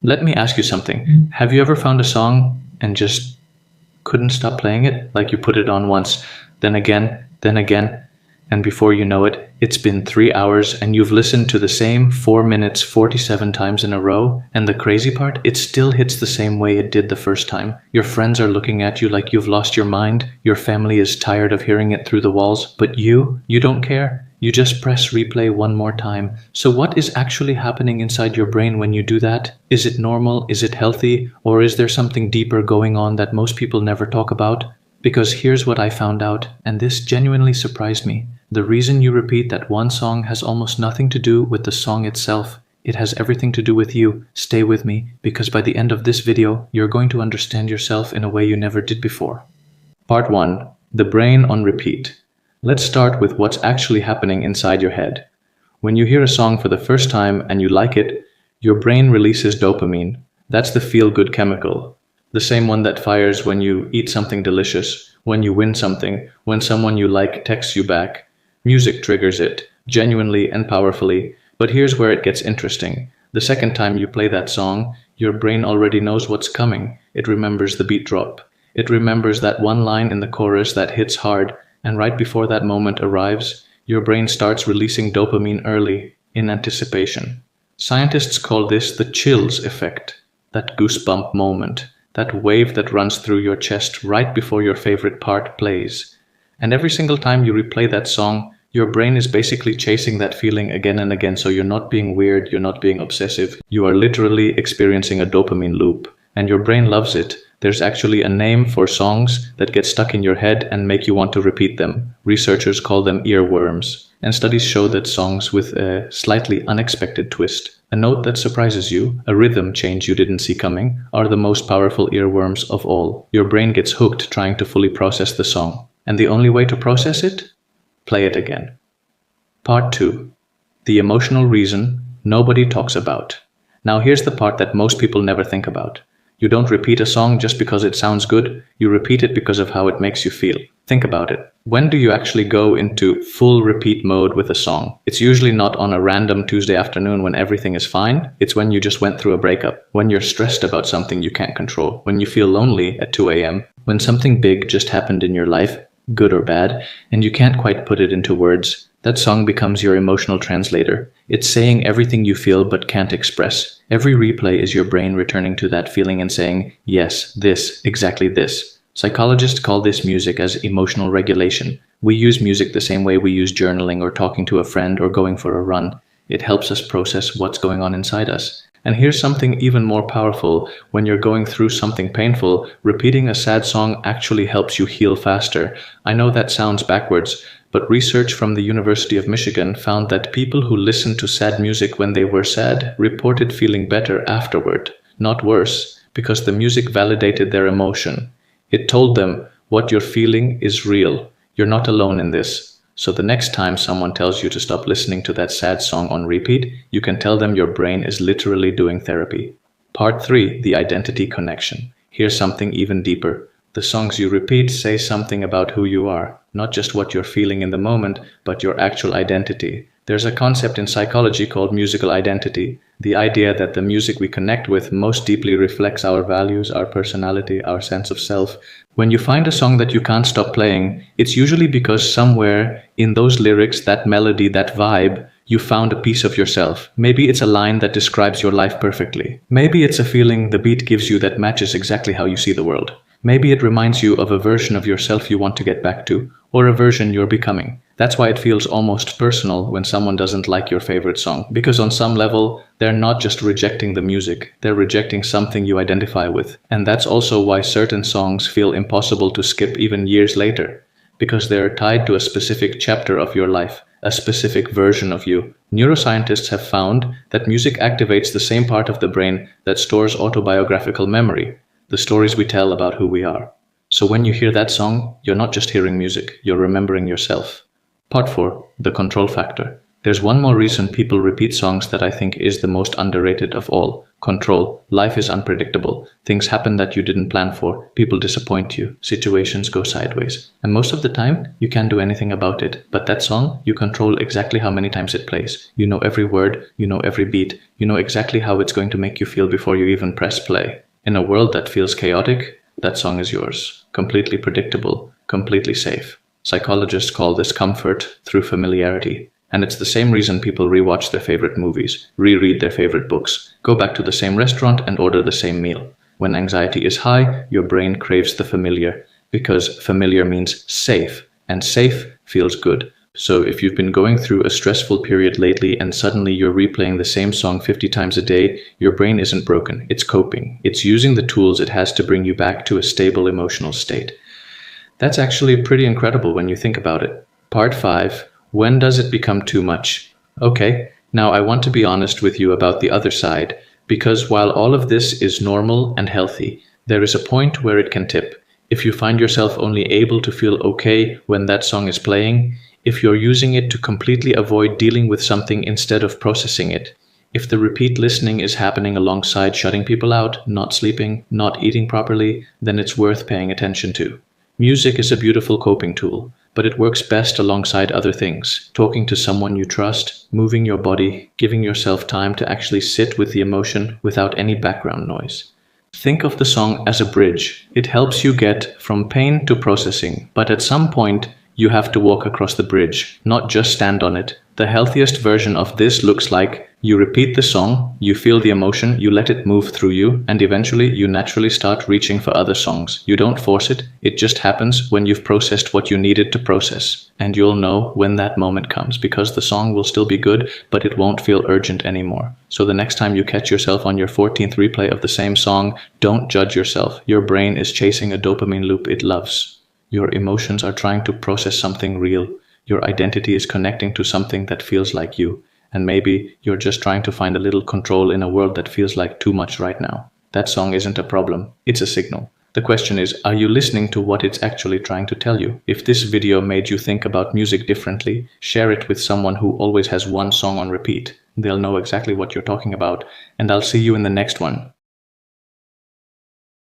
Let me ask you something. Have you ever found a song and just couldn't stop playing it? Like you put it on once, then again, and before you know it, it's been 3 hours and you've listened to the same 4 minutes 47 times in a row. And the crazy part, it still hits the same way it did the first time. Your friends are looking at you like you've lost your mind. Your family is tired of hearing it through the walls. But you don't care. You just press replay one more time. So what is actually happening inside your brain when you do that? Is it normal? Is it healthy? Or is there something deeper going on that most people never talk about? Because here's what I found out, and this genuinely surprised me. The reason you repeat that one song has almost nothing to do with the song itself. It has everything to do with you. Stay with me, because by the end of this video, you're going to understand yourself in a way you never did before. Part 1. The brain on repeat. Let's start with what's actually happening inside your head. When you hear a song for the first time and you like it, your brain releases dopamine. That's the feel-good chemical. The same one that fires when you eat something delicious, when you win something, when someone you like texts you back. Music triggers it, genuinely and powerfully. But here's where it gets interesting. The second time you play that song, your brain already knows what's coming. It remembers the beat drop. It remembers that one line in the chorus that hits hard, and right before that moment arrives, your brain starts releasing dopamine early, in anticipation. Scientists call this the chills effect, that goosebump moment, that wave that runs through your chest right before your favorite part plays. And every single time you replay that song, your brain is basically chasing that feeling again and again, so you're not being weird, you're not being obsessive, you are literally experiencing a dopamine loop. And your brain loves it. There's actually a name for songs that get stuck in your head and make you want to repeat them. Researchers call them earworms. And studies show that songs with a slightly unexpected twist, a note that surprises you, a rhythm change you didn't see coming, are the most powerful earworms of all. Your brain gets hooked trying to fully process the song. And the only way to process it? Play it again. Part 2. The emotional reason nobody talks about. Now here's the part that most people never think about. You don't repeat a song just because it sounds good, you repeat it because of how it makes you feel. Think about it. When do you actually go into full repeat mode with a song? It's usually not on a random Tuesday afternoon when everything is fine. It's when you just went through a breakup, when you're stressed about something you can't control, when you feel lonely at 2 a.m., when something big just happened in your life, good or bad, and you can't quite put it into words. That song becomes your emotional translator. It's saying everything you feel but can't express. Every replay is your brain returning to that feeling and saying, yes, this, exactly this. Psychologists call this music as emotional regulation. We use music the same way we use journaling or talking to a friend or going for a run. It helps us process what's going on inside us. And here's something even more powerful. When you're going through something painful, repeating a sad song actually helps you heal faster. I know that sounds backwards, but research from the University of Michigan found that people who listened to sad music when they were sad reported feeling better afterward, not worse, because the music validated their emotion. It told them, what you're feeling is real. You're not alone in this. So the next time someone tells you to stop listening to that sad song on repeat, you can tell them your brain is literally doing therapy. Part 3. The identity connection. Here's something even deeper. The songs you repeat say something about who you are, not just what you're feeling in the moment, but your actual identity. There's a concept in psychology called musical identity, the idea that the music we connect with most deeply reflects our values, our personality, our sense of self. When you find a song that you can't stop playing, it's usually because somewhere in those lyrics, that melody, that vibe, you found a piece of yourself. Maybe it's a line that describes your life perfectly. Maybe it's a feeling the beat gives you that matches exactly how you see the world. Maybe it reminds you of a version of yourself you want to get back to, or a version you're becoming. That's why it feels almost personal when someone doesn't like your favorite song, because on some level, they're not just rejecting the music, they're rejecting something you identify with. And that's also why certain songs feel impossible to skip even years later, because they're tied to a specific chapter of your life, a specific version of you. Neuroscientists have found that music activates the same part of the brain that stores autobiographical memory, the stories we tell about who we are. So when you hear that song, you're not just hearing music, you're remembering yourself. Part 4. The control factor. There's one more reason people repeat songs that I think is the most underrated of all. Control. Life is unpredictable. Things happen that you didn't plan for. People disappoint you. Situations go sideways. And most of the time, you can't do anything about it. But that song, you control exactly how many times it plays. You know every word, you know every beat, you know exactly how it's going to make you feel before you even press play. In a world that feels chaotic, that song is yours. Completely predictable, completely safe. Psychologists call this comfort through familiarity. And it's the same reason people rewatch their favorite movies, reread their favorite books, go back to the same restaurant and order the same meal. When anxiety is high, your brain craves the familiar, because familiar means safe, and safe feels good. So if you've been going through a stressful period lately and suddenly you're replaying the same song 50 times a day, your brain isn't broken, it's coping. It's using the tools it has to bring you back to a stable emotional state. That's actually pretty incredible when you think about it. Part 5. When does it become too much? Okay, now I want to be honest with you about the other side, because while all of this is normal and healthy, there is a point where it can tip. If you find yourself only able to feel okay when that song is playing, if you're using it to completely avoid dealing with something instead of processing it, if the repeat listening is happening alongside shutting people out, not sleeping, not eating properly, then it's worth paying attention to. Music is a beautiful coping tool, but it works best alongside other things. Talking to someone you trust, moving your body, giving yourself time to actually sit with the emotion without any background noise. Think of the song as a bridge. It helps you get from pain to processing, but at some point, you have to walk across the bridge, not just stand on it. The healthiest version of this looks like you repeat the song, you feel the emotion, you let it move through you, and eventually you naturally start reaching for other songs. You don't force it, it just happens when you've processed what you needed to process. And you'll know when that moment comes, because the song will still be good, but it won't feel urgent anymore. So the next time you catch yourself on your 14th replay of the same song, don't judge yourself. Your brain is chasing a dopamine loop it loves. Your emotions are trying to process something real. Your identity is connecting to something that feels like you. And maybe you're just trying to find a little control in a world that feels like too much right now. That song isn't a problem, it's a signal. The question is, are you listening to what it's actually trying to tell you? If this video made you think about music differently, share it with someone who always has one song on repeat. They'll know exactly what you're talking about, and I'll see you in the next one.